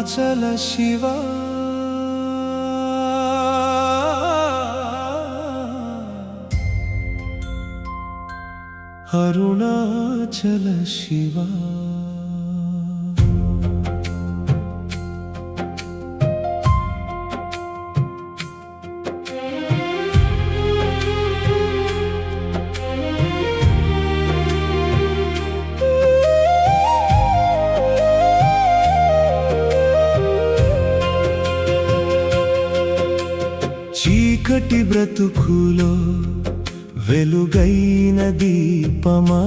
అరుణాచల శివ అరుణాచల శివ చీకటి బ్రతుకులో వెలుగైన దీపమా,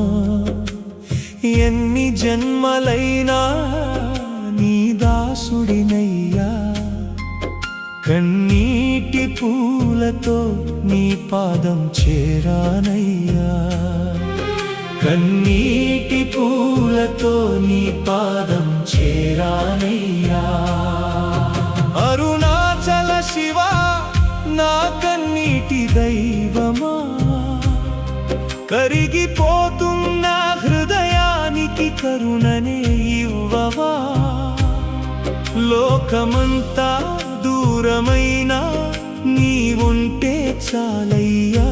ఎన్ని జన్మలైనా నీ దాసుడినయ్యా. కన్నీటి పూలతో నీ పాదం చేరానయ్యా, కన్నీటి పూలతో నీ పాదం చేరానయ్యా. అరుణాచల శివ నా కన్నీటి దైవమా, కరిగిపోతున్న హృదయానికి కరుణనే ఇవ్వవా. లోకమంతా దూరమైనా నీవుంటే చాలయ్యా,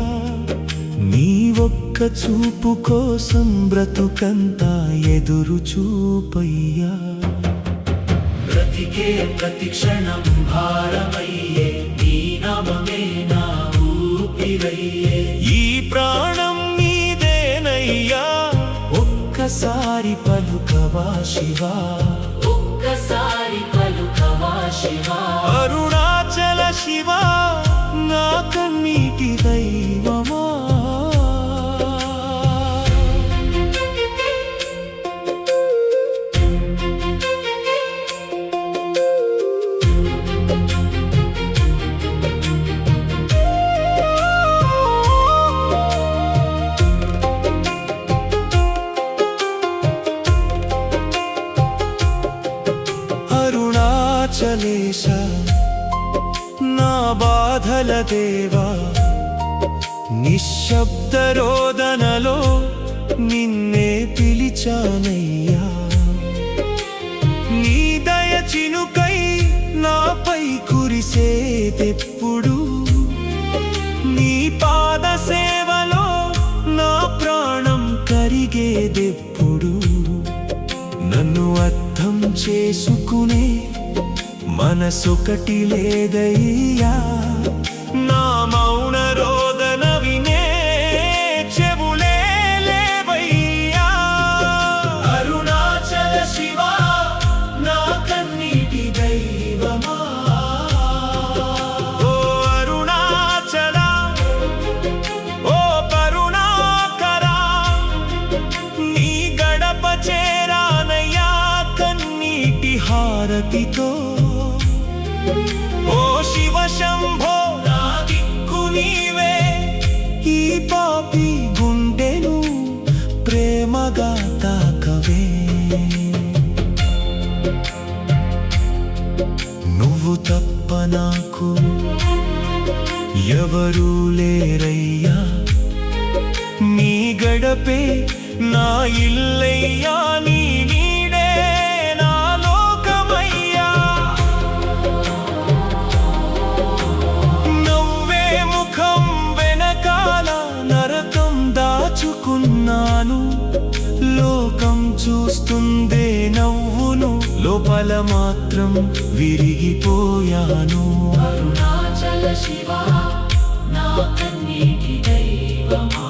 నీ ఒక్క చూపు కోసం బ్రతుకంతా ఎదురు చూపయ్యా. బ్రతికే ప్రతి క్షణం భారమయ్యే, నీ నామమే నా ఊపిరయ్యే. ఈ ప్రాణం నీదేనయ్యా, ఒక్కసారి పలుకవా శివా, ఒక్కసారి పలుకవా శివా. అరుణాచల శివా నా కన్నీటి దైవమా. అరుణాచలేశ నా బాధల దేవా, నిశ్శబ్ద రోదనలో నిన్నే పిలిచానయ్యా. నీ దయ చినుకై నాపై కురిసేదెప్పుడు, నీ పాద సేవలో నా ప్రాణం కరిగేదెప్పుడు. నన్ను అర్థం చేసుకునే మనసొకటి లేదయ్యా, నా మౌన రోదన వినే చెవులే లేవయ్యా. అరుణాచల శివ నా కన్నీటి దైవమా, ఓ అరుణాచల ఓ కరుణాకరా, నీ గడప చేరానయ్యా కన్నీటి హారతితో. ఓ శివ శంభో నా దిక్కు నీవే, ఈ పాపి గుండెను ప్రేమగా తాకవే. నువ్వు తప్ప నాకు ఎవరూ లేరయ్యా, నీ గడపే నా ఇల్లయ్యా, నీ నీడే నా లోకమయ్యా. నవ్వే ముఖం వెనకాల నరకం దాచుకున్నాను, లోకం చూస్తుందే నవ్వును, లోపల మాత్రం విరిగిపోయాను. అరుణాచల శివ నా కన్నీటి దైవమా.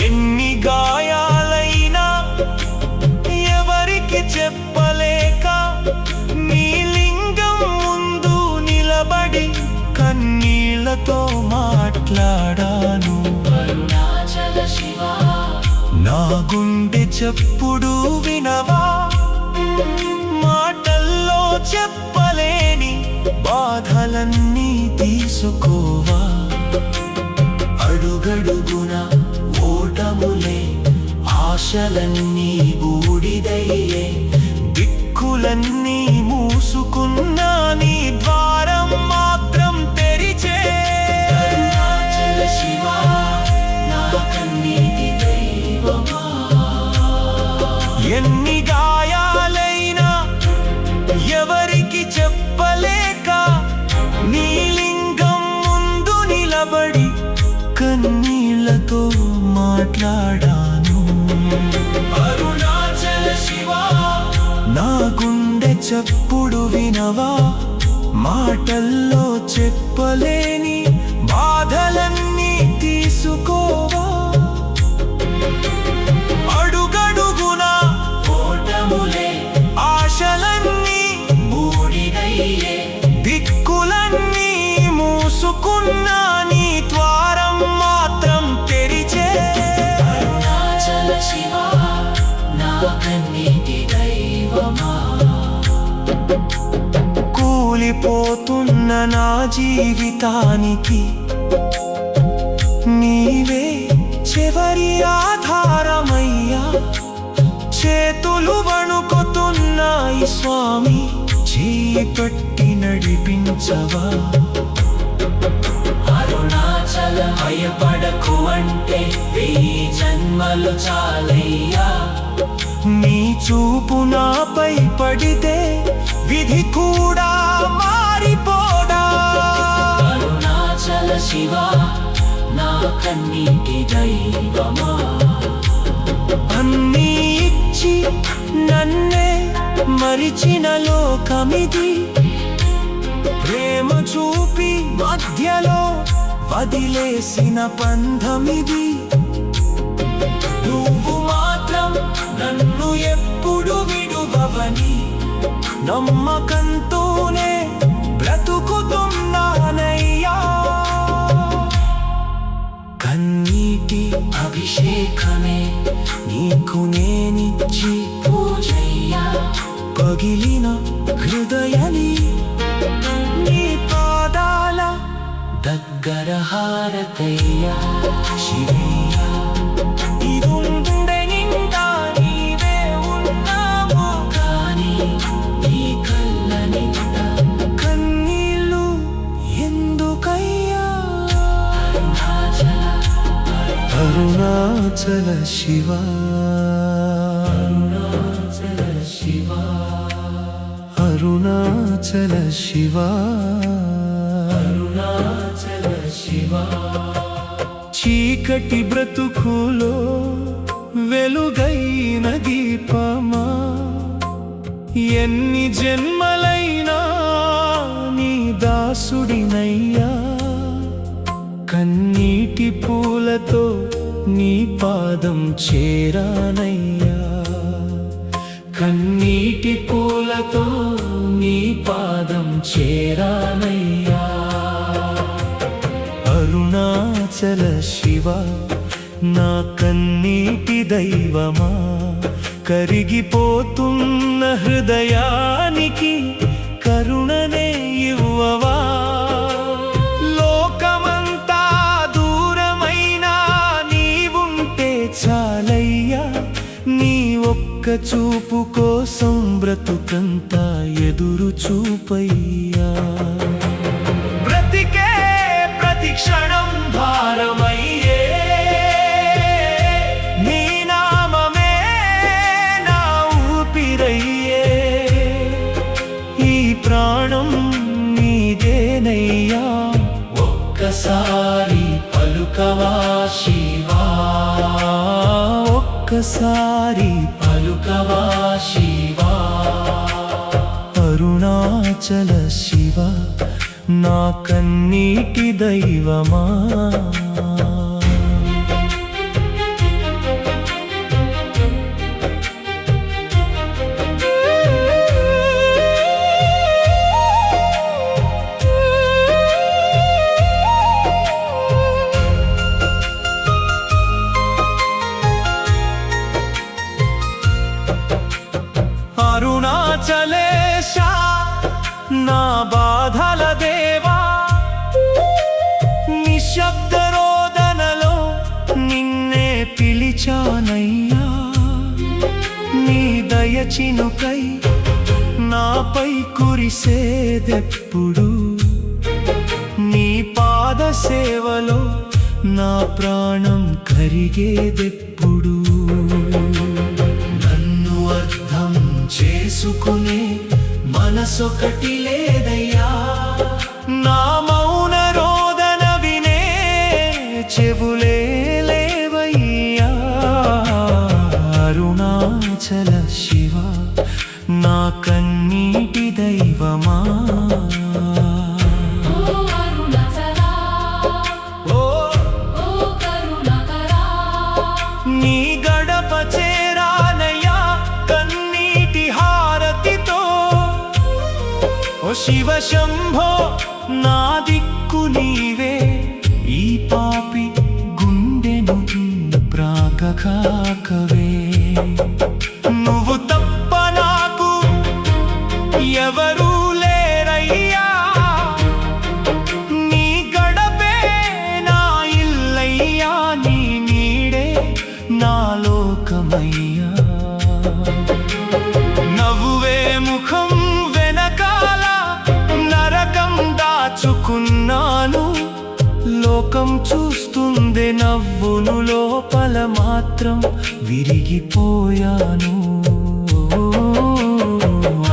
ఎన్ని గాయాలైనా ఎవరికి చెప్పలేక నీ లింగం ముందు నిలబడి కన్నీళ్లతో మాట్లాడాను. అరుణాచల శివ నా గుండె చప్పుడు వినవా, మాటల్లో చెప్పలేని బాధలన్నీ తీసుకోవా. అడుగడుగున ఓటములే, ఆశలన్నీ బూడిదయ్యే, దిక్కులన్నీ మూసుకున్నా నీ ద్వారం మాత్రం తెరిచే. అరుణాచల శివ నా కన్నీటి దైవమా. ఎన్ని గాయాలైనా మాట్లాడాను. అరుణాచల శివా నా గుండె చప్పుడు వినవా, మాటల్లో చెప్పలేని బాధలన్నీ తీసుకోవా. అడుగడుగునా ఓటములే ఆశలన్నీ బూడిదయ్యే దిక్కులన్నీ మూసుకున్నా నీ ద్వారం మాత్రం తెరిచే. అరుణాచల శివా నా కన్నీటి దైవమా కూలిపోతున్న నా జీవితానికి నీవే చివరి ఆధారమయ్యా. చేతులు వణుకుతున్నాయి స్వామి, చేయి పట్టి నడిపించవా. అరుణాచల భయపడకు అంటే 1000 జన్మలు చాలయ్యా. నీ చూపు నాపై పడితే విధి కూడా మారిపోడా. అరుణాచల శివా నా కన్నీటి దైవమా అన్నీ ఇచ్చి నన్నే మరిచిన లోకమిది. ప్రేమ చూపి మధ్యలో వదిలేసిన బంధమిది. నువ్వు మాత్రం నన్ను ఎప్పుడు విడువవని నమ్మకంతోనే బ్రతుకుతున్నానయ్యా. కన్నీటి అభిషేకమే నీకు నేనిచ్చి పూజయ్యా. పగిలిన హృదయని నీ పాదాల దగ్గర హారతయ్యా. శివయ్యా. ఈ గుండె నిండా నీవే ఉన్నావు, కానీ నీ కళ్ళ నిండా కన్నీళ్ళు ఎందుకయ్యా. అరుణాచల అరుణాచల శివా, అరుణాచల శివా అరుణాచల శివా. అరుణాచల శివా చీకటి బ్రతుకులో వెలుగైన దీపమా, ఎన్ని జన్మలైనా నీ దాసుడినయ్యా. కన్నీటి పూలతో నీ పాదం చేరానయ్యా. కన్నీటి పూలతో నీ పాదం చేరానయ్యా. అరుణాచల శివా నా కన్నీటి దైవమా, కరిగిపోతున్న హృదయానికి కరుణనే ఇవ్వవా. లోకమంతా దూరమైనా నీవుంటే చాలయ్యా. నీ ఒక్క చూపు కోసం బ్రతుకంతా ఎదురు చూపయ్యా. బ్రతికే ప్రతి క్షణం భారమయ్యే నీ నామమే నా ఊపిరయ్యే. ఈ ప్రాణం నీదేనయ్యా. ఒక్కసారి పలుకవా శివా. ఒక్కసారి పలుకవా శివా. అరుణాచల శివ నా కన్నీటి దైవమా. అరుణాచలేశ నా బాధల దేవా, నిశ్శబ్ద రోదనలో నిన్నే పిలిచానయ్యా. నీ దయ చినుకై నాపై కురిసేదెప్పుడు, నీ పాద సేవలో నా ప్రాణం కరిగేదెప్పుడు. నన్ను అర్థం చేసుకునే మనసొకటి లేదయ్యా. నా మౌన రోదన వినే చెవులే లేవయ్యా. శివ శంభో నా దిక్కు నీవే, ఈ పాపి గుండెను ప్రాగకాకవే. నువ్వు తప్ప నాకు ఎవరూ లేరయ్యా, నీ గడపే నా ఇల్లయ్యా, నీ నీడే నా లోకమయ్యా. నవ్వే ముఖం వెనకాల నరకం దాచుకున్నాను, లోకం చూస్తుందే నవ్వును, లోపల మాత్రం విరిగిపోయాను.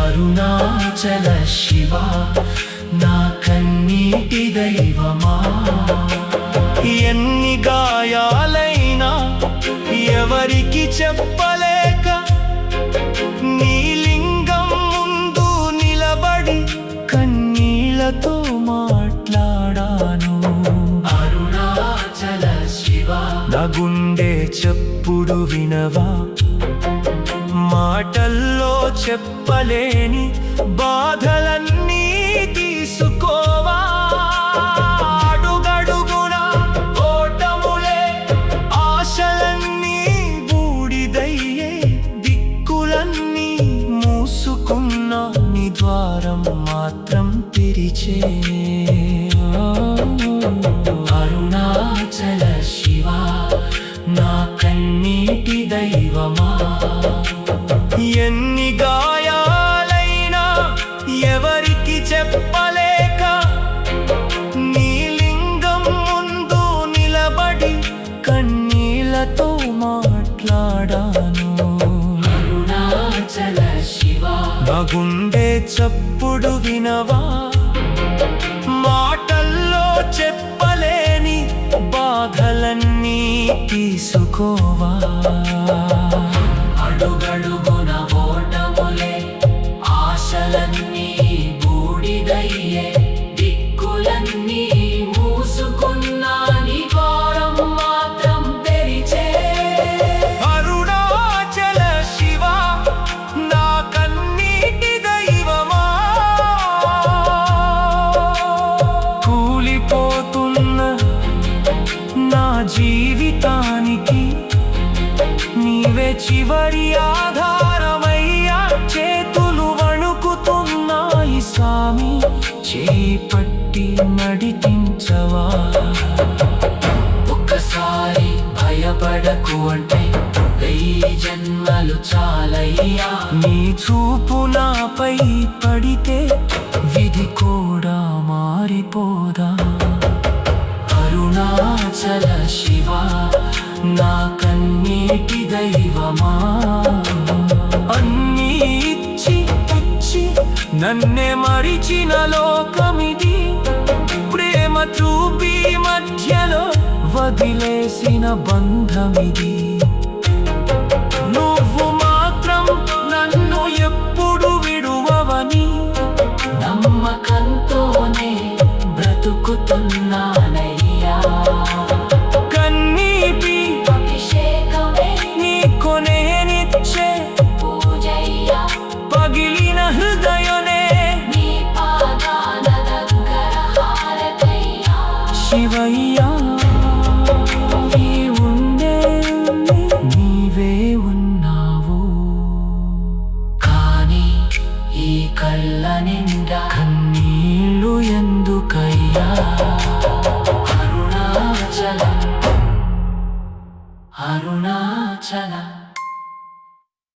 అరుణాచల శివ నా కన్నీటి దైవమా, ఎన్ని గాయాలైనా ఎవరికి చెప్పలేక నీ లింగం ముందు నిలబడి కన్నీళ్లతో మాట్లాడాను. అరుణాచల శివ నా గుండె చప్పుడు వినవా, మాటల్లో చెప్పలేని బాధలన్నీ తీసుకోవా. అడుగడుగున ఓటములే, ఆశలన్నీ బూడిదయ్యే, దిక్కులన్నీ మూసుకున్న నీ ద్వారం మాత్రం తెరిచే. అరుణాచల శివ నా కన్నీటి దైవమా, ఎన్ని గాయాలైనా ఎవరికి చెప్పలేక నీ లింగం ముందు నిలబడి కన్నీళ్లతో మాట్లాడాను. అరుణాచల శివ నా గుండె చప్పుడు వినవా, మాటల్లో చెప్పలేని బాధలన్నీ తీసుకోవా. అడుగడుగున ఓటములే, ఆశలన్నీ బూడిదయ్యే, దిక్కులన్నీ మూసుకున్న నీ ద్వారం మాత్రం తెరిచే. అరుణాచల శివ నా కన్నీటి దైవమా, కూలిపోతున్న నా జీవితానికి నీవే చివరి ఆధారమయ్యా. చేతులు వణుకుతున్నాయి స్వామి, చేపట్టి నడిపించవా. ఒక్కసారి భయపడకు అంటే 1000 జన్మలు చాలయ్యా. నీ చూపు నాపై పడితే విధి కూడా మారిపోదా. అరుణాచల శివ నా కన్నీటి దైవమా, అన్నీ ఇచ్చి ఇచ్చి నన్నే మరిచిన లోకమిది, ప్రేమ చూపి మధ్యలో వదిలేసిన బంధమిది. నువ్వు మాత్రం నన్ను ఎప్పుడు విడువవని నమ్మకంతోనే బ్రతుకుతున్నానయ్యా. కన్నీటి అభిషేకమే నీకు నేనిచ్చే పూజయ్యా, పగిలిన హృదయనే నీ పాదాల దగ్గర హారతయ్యా. శివయ్యా. నీ ఉండే నీవే ఉన్నావు, కానీ ఈ కళ్ళ నిండా కన్నీళ్ళు ఎందుకయ్యా. అరుణాచల అరుణాచల